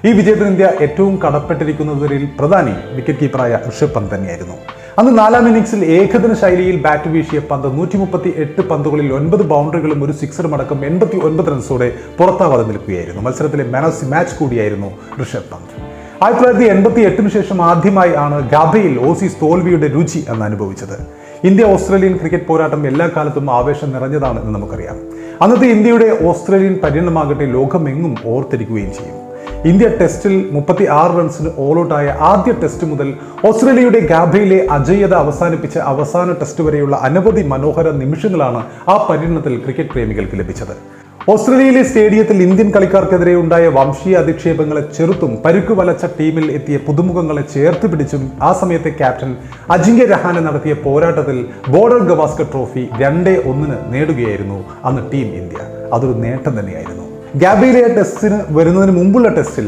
ഈ വിജയത്തിന് ഇന്ത്യ ഏറ്റവും കടപ്പെട്ടിരിക്കുന്നവരിൽ പ്രധാനി വിക്കറ്റ് കീപ്പറായ ഋഷഭ് പന്ത് തന്നെയായിരുന്നു. അന്ന് 4ാം ഇന്നിംഗ്സിൽ ഏകദിന ശൈലിയിൽ ബാറ്റ് വീശിയ പന്ത് 138 പന്തുകളിൽ 9 ബൗണ്ടറികളും ഒരു സിക്സറും അടക്കം 89 റൺസോടെ പുറത്താവാതെ നിൽക്കുകയായിരുന്നു. മത്സരത്തിലെ മാൻ ഓഫ് ദി മാച്ച് കൂടിയായിരുന്നു ഋഷഭ് പന്ത്. 1988 ശേഷം ആദ്യമായി ആണ് ഗാബയിൽ ഓസീസ് തോൽവിയുടെ രുചി എന്ന് അനുഭവിച്ചത്. ഇന്ത്യ ഓസ്ട്രേലിയൻ ക്രിക്കറ്റ് പോരാട്ടം എല്ലാ കാലത്തും ആവേശം നിറഞ്ഞതാണ് എന്ന് നമുക്കറിയാം. അന്നത്തെ ഇന്ത്യയുടെ ഓസ്ട്രേലിയൻ പര്യടനമാകട്ടെ ലോകമെങ്ങും ഓർത്തിരിക്കുകയും ചെയ്യും. ഇന്ത്യ ടെസ്റ്റിൽ 36 റൺസിന് ഓൾ ഔട്ടായ ആദ്യ ടെസ്റ്റ് മുതൽ ഓസ്ട്രേലിയയുടെ ഗാബയിലെ അജയ്യത അവസാനിപ്പിച്ച അവസാന ടെസ്റ്റ് വരെയുള്ള അനവധി മനോഹര നിമിഷങ്ങളാണ് ആ പര്യടനത്തിൽ ക്രിക്കറ്റ് പ്രേമികൾക്ക് ലഭിച്ചത്. ഓസ്ട്രേലിയയിലെ സ്റ്റേഡിയത്തിൽ ഇന്ത്യൻ കളിക്കാർക്കെതിരെ ഉണ്ടായ വംശീയ അധിക്ഷേപങ്ങളെ ചെറുത്തും പരുക്ക് വലച്ച ടീമിൽ എത്തിയ പുതുമുഖങ്ങളെ ചേർത്ത് പിടിച്ചും ആ സമയത്തെ ക്യാപ്റ്റൻ അജിങ്ക്യ രഹാനെ നടത്തിയ പോരാട്ടത്തിൽ ബോർഡർ ഗവാസ്കർ ട്രോഫി 2-1 നേടുകയായിരുന്നു അന്ന് ടീം ഇന്ത്യ. അതൊരു നേട്ടം തന്നെയായിരുന്നു. ഗാബയിലെ ടെസ്റ്റിന് വരുന്നതിന് മുമ്പുള്ള ടെസ്റ്റിൽ